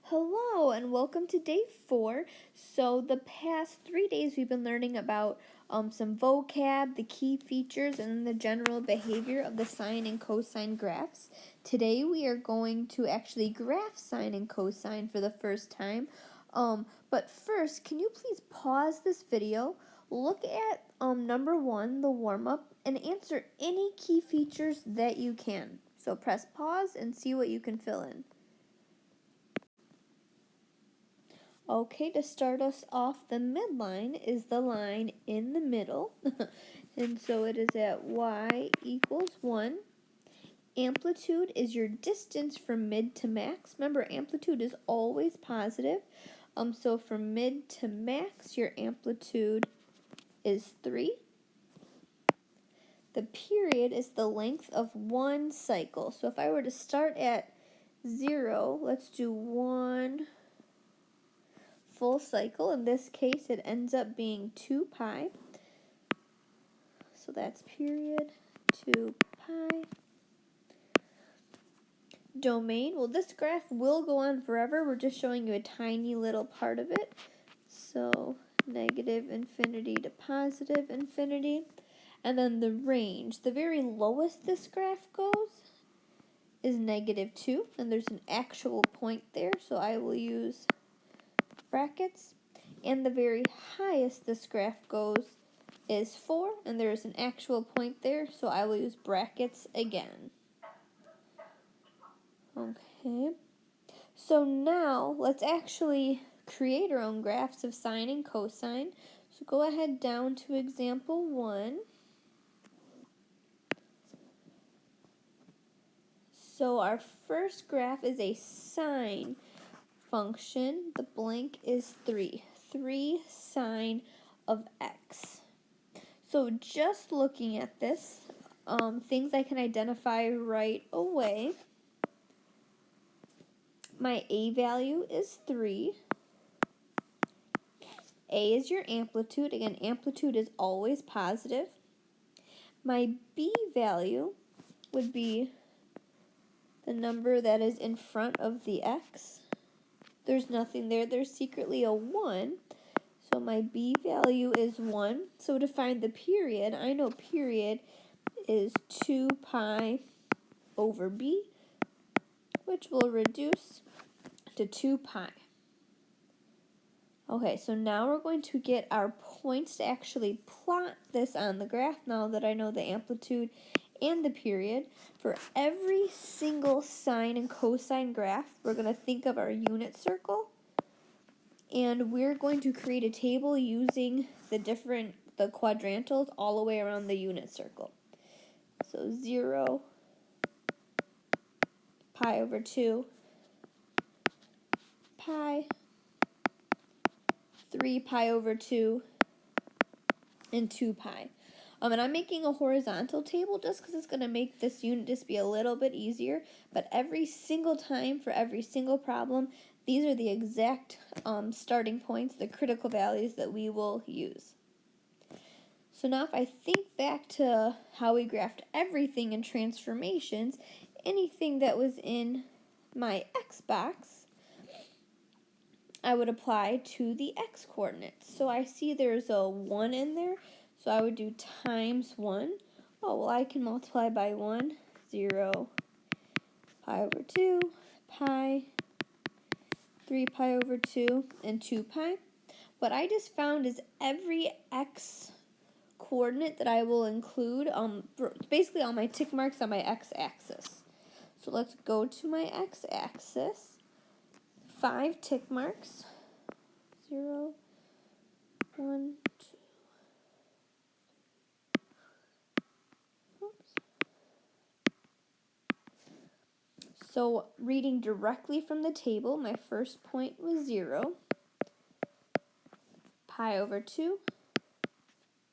Hello and welcome to day 4. So the past 3 days we've been learning about some vocab, the key features, and the general behavior of the sine and cosine graphs. Today we are going to actually graph sine and cosine for the first time. But first, can you please pause this video, look at number 1, the warm-up, and answer any key features that you can. So press pause and see what you can fill in. Okay, to start us off, the midline is the line in the middle. And so it is at y equals 1. Amplitude is your distance from mid to max. Remember, amplitude is always positive. So from mid to max, your amplitude is 3. The period is the length of one cycle. So if I were to start at 0, let's do 1 full cycle. In this case, it ends up being 2 pi. So that's period 2 pi. Domain, well, this graph will go on forever. We're just showing you a tiny little part of it. So negative infinity to positive infinity. And then the range, the very lowest this graph goes is negative 2. And there's an actual point there, so I will use brackets. And the very highest this graph goes is 4, and there is an actual point there, so I will use brackets again. Okay, so now let's actually create our own graphs of sine and cosine. So go ahead down to example 1. So our first graph is a sine function. The blank is 3 sine of x. So just looking at this, things I can identify right away. My a value is 3. A is your amplitude. Again, amplitude is always positive. My b value would be the number that is in front of the x. There's nothing there. There's secretly a 1. So my b value is 1. So to find the period, I know period is 2 pi over b, which will reduce to 2 pi. Okay, so now we're going to get our points to actually plot this on the graph now that I know the amplitude and the period. For every single sine and cosine graph, we're going to think of our unit circle, and we're going to create a table using the quadrantals all the way around the unit circle. So 0, pi over 2, pi, 3 pi over 2, and 2 pi. And I'm making a horizontal table just because it's going to make this unit just be a little bit easier. But every single time for every single problem, these are the exact starting points, the critical values that we will use. So now if I think back to how we graphed everything in transformations, anything that was in my x box, I would apply to the x coordinates. So I see there's a 1 in there, so I would do times 1. Oh, well, I can multiply by 1, 0, pi over 2, pi, 3 pi over 2, and 2 pi. What I just found is every x coordinate that I will include, basically all my tick marks on my x-axis. So let's go to my x-axis. 5 tick marks. 0, 1, 2. Oops. So reading directly from the table, my first point was 0. Pi over 2.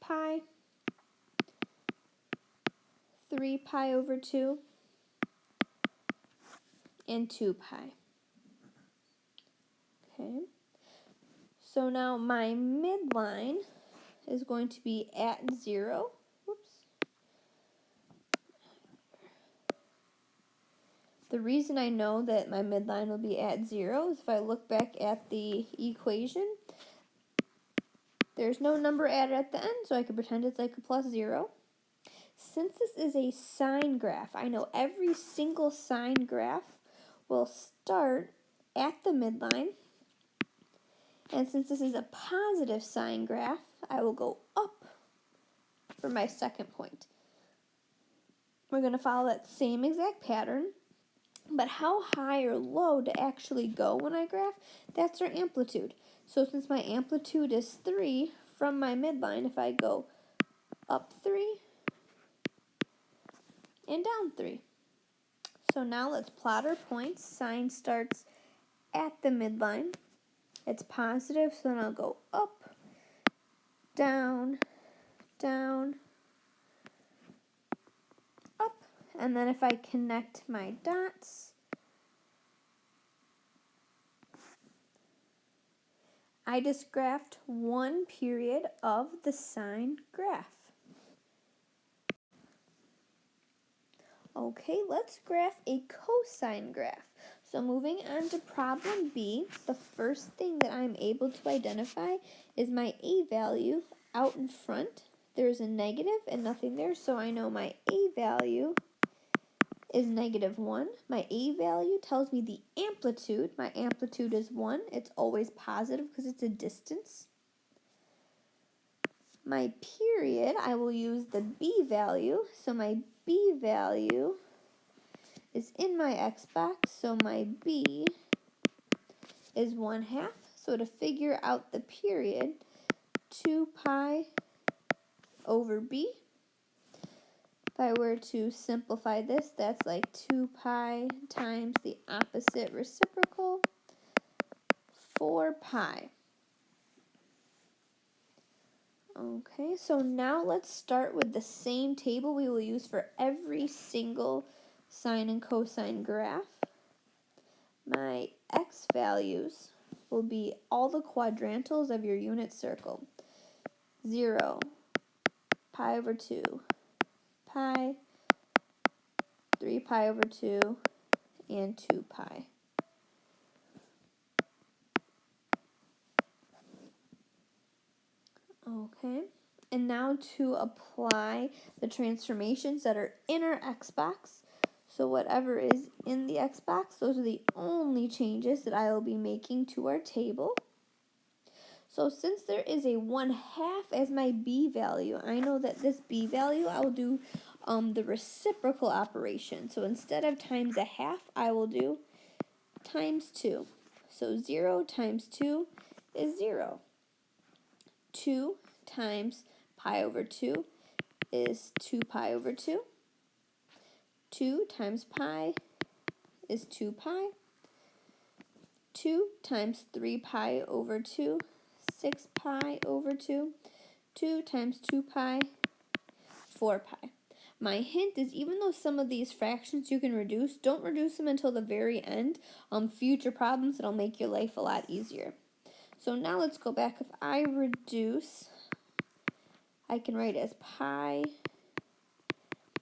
Pi. 3 pi over 2. And 2 pi. Okay. So now my midline is going to be at 0. Whoops. The reason I know that my midline will be at 0 is if I look back at the equation, there's no number added at the end, so I can pretend it's like a plus 0. Since this is a sine graph, I know every single sine graph will start at the midline. And since this is a positive sine graph, I will go up for my second point. We're going to follow that same exact pattern, but how high or low to actually go when I graph, that's our amplitude. So since my amplitude is 3 from my midline, if I go up 3 and down 3. So now let's plot our points. Sine starts at the midline. It's positive, so then I'll go up, down, down, up. And then if I connect my dots, I just graphed one period of the sine graph. Okay, let's graph a cosine graph. So moving on to problem B, the first thing that I'm able to identify is my A value out in front. There's a negative and nothing there, so I know my A value is -1. My A value tells me the amplitude. My amplitude is 1. It's always positive because it's a distance. My period, I will use the B value. So my B value is in my x box, so my B is 1/2. So to figure out the period, 2 pi over B. If I were to simplify this, that's like 2 pi times the opposite reciprocal, 4 pi. Okay, so now let's start with the same table we will use for every single sine and cosine graph. My x values will be all the quadrantals of your unit circle. 0, pi over 2, pi, 3 pi over 2, and 2 pi. Okay, and now to apply the transformations that are in our x box. So whatever is in the x box, those are the only changes that I will be making to our table. So since there is a 1/2 as my B value, I know that this B value, I will do the reciprocal operation. So instead of times 1/2, I will do times 2. So 0 times 2 is 0. 2 times pi over 2 is 2 pi over 2. 2 times pi is 2 pi. 2 times 3 pi over 2, 6 pi over 2. 2 times 2 pi, 4 pi. My hint is even though some of these fractions you can reduce, don't reduce them until the very end. Future problems, it'll make your life a lot easier. So now let's go back. If I reduce, I can write as pi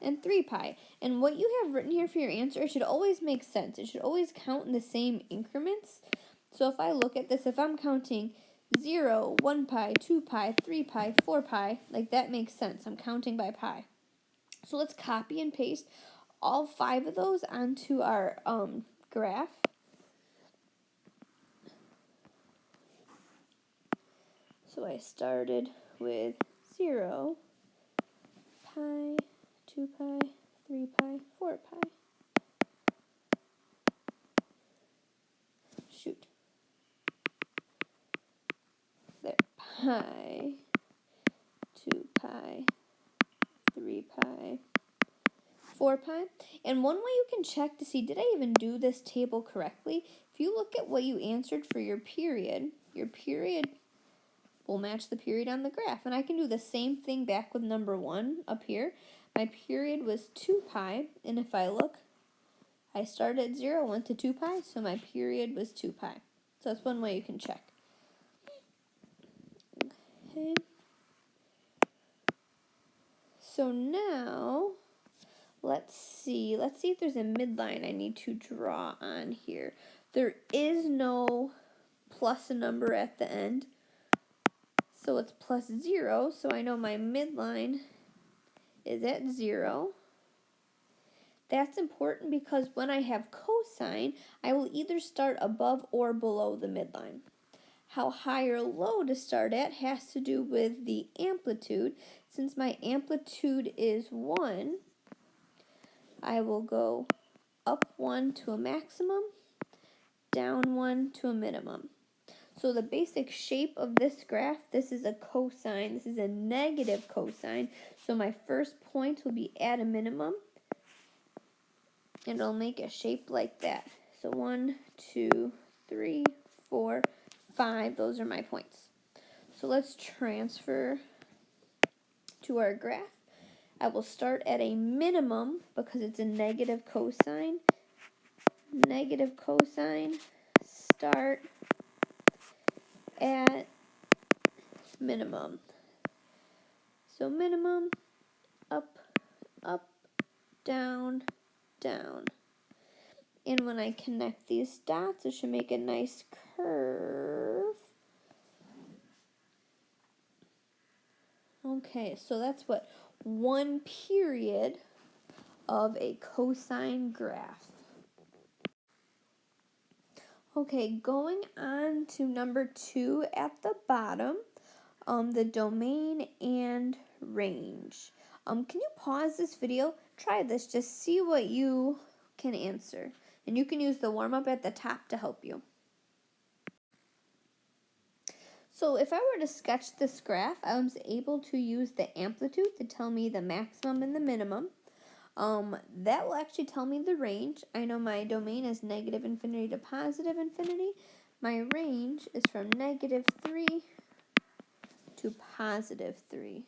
and 3 pi. And what you have written here for your answer, it should always make sense. It should always count in the same increments. So if I look at this, if I'm counting 0, 1 pi, 2 pi, 3 pi, 4 pi, like that makes sense. I'm counting by pi. So let's copy and paste all 5 of those onto our graph. So I started with 0, pi, 2 pi, 3 pi, 4 pi. Shoot. There, pi, 2 pi, 3 pi, 4 pi. And one way you can check to see, did I even do this table correctly? If you look at what you answered for your period will match the period on the graph. And I can do the same thing back with number 1 up here. My period was 2 pi, and if I look, I started at 0, went to 2 pi, so my period was 2 pi. So that's one way you can check. Okay. So now, Let's see if there's a midline I need to draw on here. There is no plus a number at the end, so it's plus 0, so I know my midline is at 0. That's important because when I have cosine, I will either start above or below the midline. How high or low to start at has to do with the amplitude. Since my amplitude is 1, I will go up 1 to a maximum, down 1 to a minimum. So the basic shape of this graph, this is a cosine, this is a negative cosine. So my first point will be at a minimum, and it'll make a shape like that. So 1, 2, 3, 4, 5, those are my points. So let's transfer to our graph. I will start at a minimum because it's a negative cosine. Negative cosine, start at minimum. So minimum, up, up, down, down. And when I connect these dots, it should make a nice curve. Okay, so that's what 1 period of a cosine graph. Okay, going on to number 2 at the bottom, the domain and range. Can you pause this video? Try this, just see what you can answer. And you can use the warm-up at the top to help you. So if I were to sketch this graph, I was able to use the amplitude to tell me the maximum and the minimum. That will actually tell me the range. I know my domain is negative infinity to positive infinity. My range is from negative 3 to positive 3.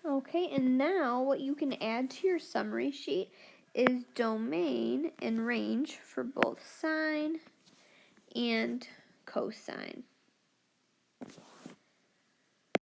Okay, and now what you can add to your summary sheet is domain and range for both sine and cosine.